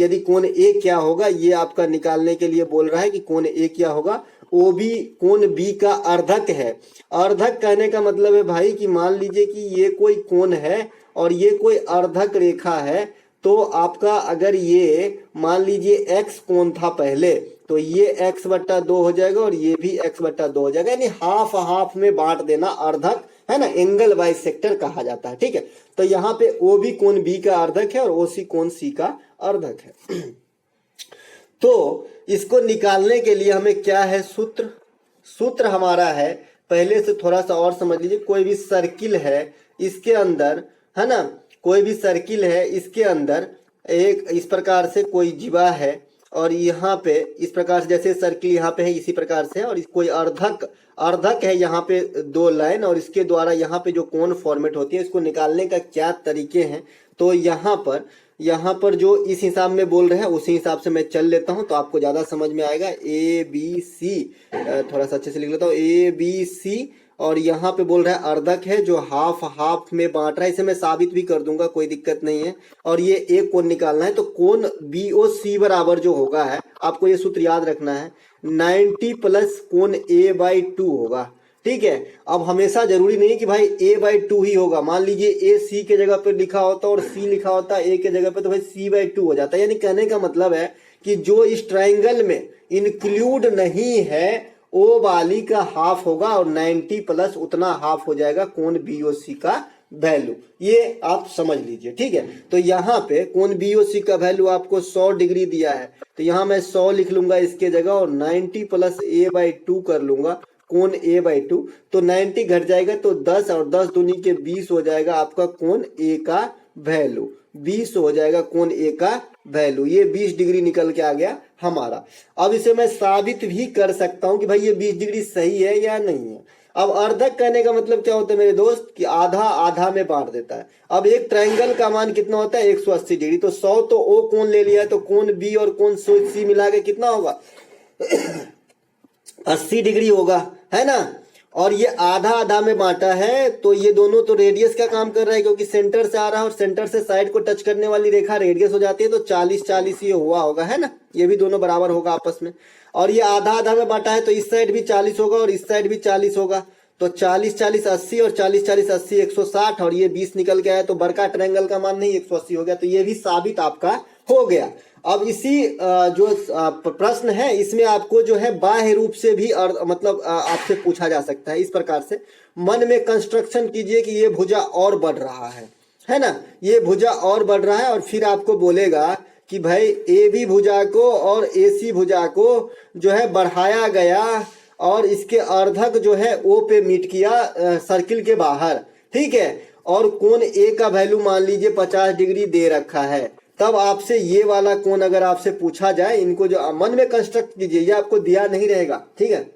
यदि कोण A क्या होगा ये आपका निकालने के लिए बोल रहा है कि कोण A क्या होगा। OB कोण B का अर्धक है। अर्धक कहने का मतलब है भाई कि मान लीजिए कि ये कोई कोण है और ये कोई अर्धक रेखा है, तो आपका अगर ये मान लीजिए x कोण था पहले, तो ये x/2 हो जाएगा और ये भी x/2 हो जाएगा, यानी हाफ हाफ में बांट देना अर्धक, है ना, एंगल बाइसेक्टर कहा जाता है। ठीक है, तो यहाँ पे OB कोण B का अर्धक है और OC कोण C का अर्धक है। तो इसको निकालने के लिए हमें क्या है सूत्र, सूत्र हमारा है, पहले से थोड़ा सा और समझ लीजिए, कोई भी सर्किल है इसके अंदर, है ना, कोई भी सर्किल है इसके अंदर एक इस प्रकार से कोई जीवा है, और यहाँ पे इस प्रकार से जैसे सर्किल यहाँ पे है इसी प्रकार से है, और कोई अर्धक है यहाँ पे 2 लाइन, और इसके द्वारा यहाँ पे जो कोण फॉर्मेट होती है इसको निकालने का क्या तरीके हैं, तो यहाँ पर जो इस हिसाब में बोल रहे हैं उसी हिसाब से मैं चल लेता हूँ तो आपको ज्यादा समझ में आएगा। ABC, थोड़ा सा अच्छे से लिख लेता हूँ, ABC, और यहाँ पे बोल रहा है अर्धक है जो हाफ हाफ में बांट रहा है, इसे मैं साबित भी कर दूंगा, कोई दिक्कत नहीं है। और ये एक कोण निकालना है, तो कोण BOC बराबर जो होगा है, आपको ये सूत्र याद रखना है, 90 + कोण A/2 होगा। ठीक है, अब हमेशा जरूरी नहीं कि भाई A/2 ही होगा, मान लीजिए A C के जगह पे लिखा होता और C लिखा होता A के जगह पे, तो भाई C/2 हो जाता है। यानी कहने का मतलब है कि जो इस ट्राइंगल में इंक्लूड नहीं है O वाली का हाफ होगा और 90 प्लस उतना हाफ हो जाएगा कोण BOC का वैल्यू, ये आप समझ लीजिए। ठीक है, तो यहाँ पे कोण BOC का वैल्यू आपको 100 डिग्री दिया है, तो यहाँ मैं 100 लिख लूंगा इसके जगह, और 90 + A/2 कर लूंगा कोण A/2, तो 90 घट जाएगा तो 10, और 10 दूनी के 20 हो जाएगा आपका कोण A का वैल्यू, 20 हो जाएगा कोण A का वैल्यू। ये 20 डिग्री निकल के आ गया हमारा। अब इसे मैं साबित भी कर सकता हूं कि भाई ये 20 डिग्री सही है या नहीं है। अब अर्धक कहने का मतलब क्या होता है मेरे दोस्त, कि आधा आधा में बांट देता है। अब एक ट्रायंगल का मान कितना होता है 180 डिग्री, तो 100 तो O कोण ले लिया, तो कोण B और कोण C मिला के कितना होगा 80 डिग्री होगा, है ना। और ये आधा आधा में बांटा है, तो ये दोनों तो रेडियस का काम कर रहा है, क्योंकि सेंटर से आ रहा है और सेंटर से साइड को टच करने वाली रेखा रेडियस हो जाती है, तो 40-40 ये हुआ होगा, है ना, ये भी दोनों बराबर होगा आपस में। और ये आधा आधा में बांटा है, तो इस साइड भी 40 होगा और इस साइड भी 40 होगा, तो 40-40 80 और 40-40 80 160, और ये 20 निकल के आया, तो बड़का ट्रायंगल का मान नहीं 180 हो गया, तो ये भी साबित आपका हो गया। अब इसी जो प्रश्न है इसमें आपको जो है बाह्य रूप से भी मतलब आपसे पूछा जा सकता है। इस प्रकार से मन में कंस्ट्रक्शन कीजिए कि ये भुजा और बढ़ रहा है ना, ये भुजा और बढ़ रहा है, और फिर आपको बोलेगा कि भाई AB भुजा को और AC भुजा को जो है बढ़ाया गया और इसके अर्धक जो है O पे मीट किया सर्किल के बाहर, ठीक है, और कोण A का वैल्यू मान लीजिए 50 डिग्री दे रखा है। तब आपसे ये वाला कोण अगर आपसे पूछा जाए, इनको जो मन में कंस्ट्रक्ट कीजिए, ये आपको दिया नहीं रहेगा, ठीक है।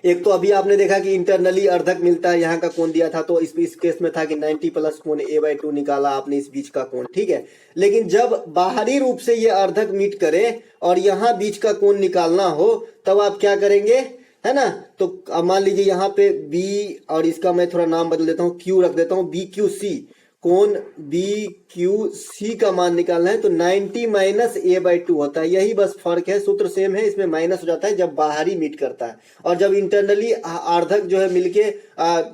एक तो अभी आपने देखा कि इंटरनली अर्धक मिलता है, यहाँ का कोण दिया था, तो इस केस में था कि 90 प्लस कोण A/2 निकाला आपने इस बीच का कोण, ठीक है। लेकिन जब बाहरी रूप से ये अर्धक मीट करे और यहाँ बीच का कोण निकालना हो, तब आप क्या करेंगे, है ना। तो अब मान लीजिए यहाँ पे B, और इसका मैं थोड़ा नाम बदल देता हूँ, Q रख देता हूँ, BQC, कोण BQC का मान निकालना है, तो 90 - A/2 होता है। यही बस फर्क है, सूत्र सेम है, इसमें माइनस हो जाता है जब बाहरी मीट करता है, और जब इंटरनली अर्धक जो है मिलके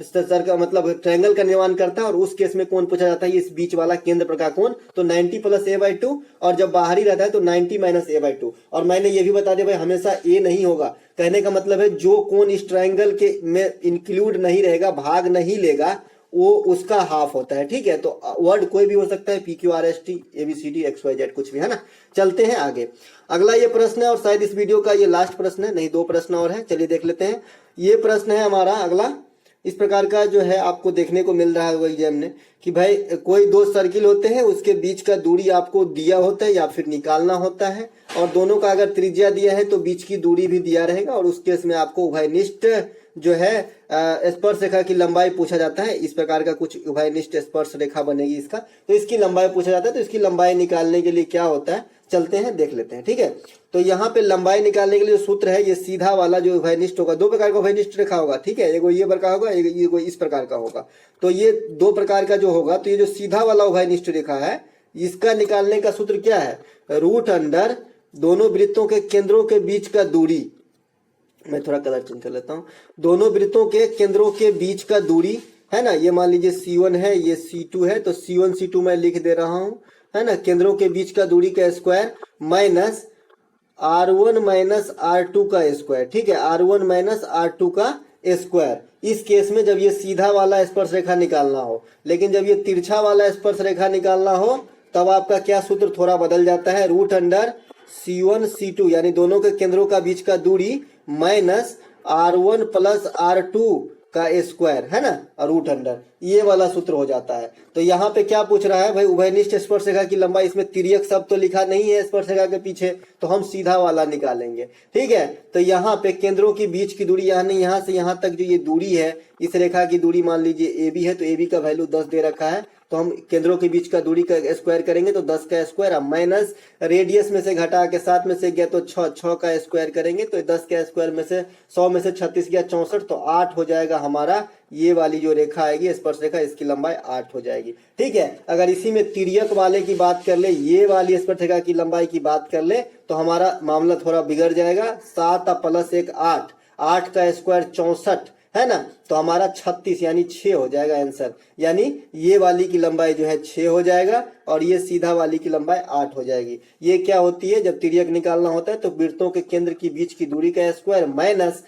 सर्कल मतलब ट्रायंगल का निर्माण करता है, और उस केस में कोण पूछा जाता है इस बीच वाला केंद्र पर का कोण, तो 90 + A/2, और जब बाहरी रहता है तो 90 - A/2। और मैंने ये भी बता दिया भाई हमेशा A नहीं होगा, कहने का मतलब है जो कोण इस ट्रायंगल के में इंक्लूड नहीं रहेगा, भाग नहीं लेगा, वो उसका हाफ होता है। ठीक है, तो वर्ड कोई भी हो सकता है, PQRST ABCD XYZ कुछ भी, है ना। चलते हैं आगे। अगला ये प्रश्न है और शायद इस वीडियो का ये लास्ट प्रश्न है, नहीं 2 प्रश्न और है, चलिए देख लेते हैं। ये प्रश्न है हमारा अगला, इस प्रकार का जो है आपको देखने को मिल रहा है वो एग्जाम में कि भाई कोई 2 सर्किल होते हैं, उसके बीच का दूरी आपको दिया होता है या फिर निकालना होता है, और दोनों का अगर त्रिज्या दिया है तो बीच की दूरी भी दिया रहेगा, और उस केस में आपको उभयनिष्ठ जो है स्पर्श रेखा की लंबाई पूछा जाता है। इस प्रकार का कुछ उभयनिष्ठ स्पर्श रेखा बनेगी इसका, तो इसकी लंबाई पूछा जाता है। तो इसकी लंबाई निकालने के लिए क्या होता है, चलते हैं देख लेते हैं। ठीक है, तो यहाँ पे लंबाई निकालने के लिए सूत्र है, ये सीधा वाला जो उभयनिष्ठ होगा, 2 प्रकार का उभयनिष्ठ रेखा होगा। ठीक है, एगो ये प्रकार होगा, ये इस प्रकार का होगा। तो ये 2 प्रकार का जो होगा, तो ये जो सीधा वाला उभयनिष्ठ रेखा है, इसका निकालने का सूत्र क्या है, रूट अंडर दोनों वृत्तों के केंद्रों के बीच का दूरी, मैं थोड़ा कलर चेंज कर लेता हूँ, दोनों वृत्तों के केंद्रों के बीच का दूरी है ना, ये मान लीजिए C1 है, ये C2 है, तो C1 C2 मैं लिख दे रहा हूँ, है ना, केंद्रों के बीच का दूरी का square minus R1 minus R2 का स्क्वायर। ठीक है, R1 माइनस R2 का स्क्वायर। इस केस में जब ये सीधा वाला स्पर्श रेखा निकालना हो, लेकिन जब ये तिरछा वाला स्पर्श रेखा निकालना हो तब आपका क्या सूत्र थोड़ा बदल जाता है, रूट अंडर C1 C2 यानी दोनों के केंद्रों का बीच का दूरी माइनस R1 प्लस R2 का स्क्वायर, है ना, रूट अंडर, ये वाला सूत्र हो जाता है। तो यहाँ पे क्या पूछ रहा है भाई, उभयनिष्ठ स्पर्श रेखा की लंबाई, इसमें तिर्यक शब्द तो लिखा नहीं है स्पर्श रेखा के पीछे, तो हम सीधा वाला निकालेंगे। ठीक है, तो यहाँ पे केंद्रों के बीच की दूरी, यानी यहाँ से यहाँ तक जो ये दूरी है, इस रेखा की दूरी मान लीजिए AB है, तो AB का वैल्यू 10 दे रखा है, तो हम केंद्रों के बीच का दूरी का स्क्वायर करेंगे तो 10 का स्क्वायर, अब माइनस रेडियस में से घटा के 7 में से गया तो 6 का स्क्वायर करेंगे, तो 10 का स्क्वायर में से 100 में से 36 गया 64, तो 8 हो जाएगा हमारा। ये वाली जो रेखा आएगी स्पर्श रेखा, इसकी लंबाई 8 हो जाएगी। ठीक है, अगर इसी में तिर्यक वाले की बात कर ले, ये वाली स्पर्श रेखा की लंबाई की बात कर ले, तो हमारा मामला थोड़ा बिगड़ जाएगा। 7 प्लस 1 8, 8 का स्क्वायर 64, है ना, तो हमारा 36 यानी 6 हो जाएगा आंसर, यानी ये वाली की लंबाई जो है 6 हो जाएगा और ये सीधा वाली की लंबाई 8 हो जाएगी। ये क्या होती है, जब तिर्यक निकालना होता है तो वृत्तों के केंद्र की बीच की दूरी का स्क्वायर माइनस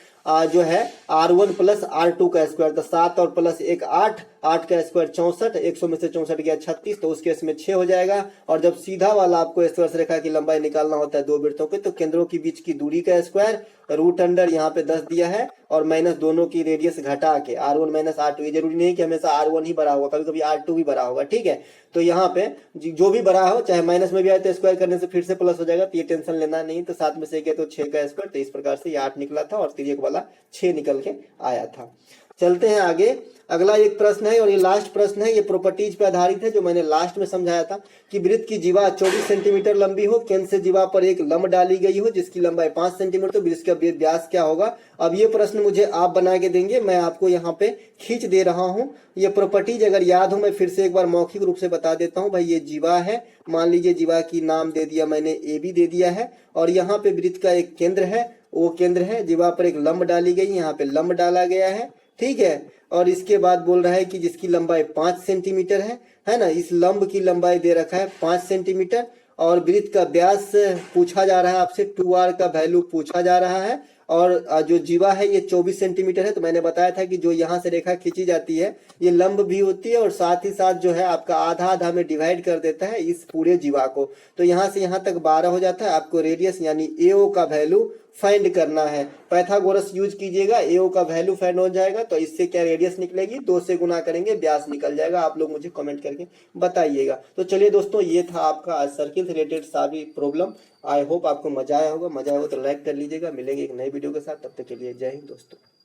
जो है R1 प्लस R2 का स्क्वायर, तो 7 और प्लस 1 8, 8 का स्क्वायर 64, 100 में से 64 गया 36, तो उस केस में 6 हो जाएगा। और जब सीधा वाला आपको स्पर्श रेखा की लंबाई निकालना होता है 2 वृत्तों के, तो केंद्रों के बीच की दूरी का स्क्वायर रूट अंडर यहाँ पे 10 दिया है और माइनस दोनों की रेडियस घटा के R1 माइनस R2, ये जरूरी नहीं कि हमेशा R1 ही बड़ा होगा, कभी कभी R2 भी बड़ा होगा। ठीक है, तो यहाँ पे जो भी बड़ा हो, चाहे माइनस में भी आए तो स्क्वायर करने से फिर से प्लस हो जाएगा, तो ये टेंशन लेना नहीं। तो 7 में से गया तो 6 का स्क्वायर, तो इस प्रकार से ये 8 निकला था और तिर्यक वाला 6 निकल के आया था। चलते हैं आगे। अगला एक प्रश्न है और ये लास्ट प्रश्न है, ये प्रॉपर्टीज पे आधारित है, जो मैंने लास्ट में समझाया था कि वृत्त की जीवा 24 सेंटीमीटर लंबी हो, केंद्र से जीवा पर एक लंब डाली गई हो जिसकी लंबाई 5 सेंटीमीटर, तो वृत्त का व्यास क्या होगा। अब ये प्रश्न मुझे आप बना के देंगे, मैं आपको यहाँ पे खींच दे रहा हूँ। ये प्रॉपर्टीज अगर याद हो, मैं फिर से एक बार मौखिक रूप से बता देता हूँ। भाई ये जीवा है, मान लीजिए जीवा की नाम दे दिया मैंने AB दे दिया है, और यहाँ पे वृत्त का एक केंद्र है, वो केंद्र है, जीवा पर एक लंब डाली गई, यहाँ पे लंब डाला गया है। ठीक है, और इसके बाद बोल रहा है कि जिसकी लंबाई 5 सेंटीमीटर है ना, इस लंब की लंबाई दे रखा है 5 सेंटीमीटर, और वृत्त का व्यास पूछा जा रहा है आपसे, 2r का वैल्यू पूछा जा रहा है, और जो जीवा है ये 24 सेंटीमीटर है। तो मैंने बताया था कि जो यहाँ से रेखा खींची जाती है ये लंब भी होती है और साथ ही साथ जो है आपका आधा आधा में डिवाइड कर देता है इस पूरे जीवा को, तो यहाँ से यहाँ तक 12 हो जाता है। आपको रेडियस यानी AO का वैल्यू फाइंड करना है, पाइथागोरस यूज कीजिएगा, AO का वैल्यू फाइंड हो जाएगा। तो इससे क्या रेडियस निकलेगी, 2 से गुना करेंगे व्यास निकल जाएगा। आप लोग मुझे कमेंट करके बताइएगा। तो चलिए दोस्तों, ये था आपका सर्किल से रिलेटेड सारी प्रॉब्लम। आई होप आपको मजा आया होगा, मजा आया हो तो लाइक कर लीजिएगा। मिलेंगे एक नई वीडियो के साथ, तब तक के लिए जय हिंद दोस्तों।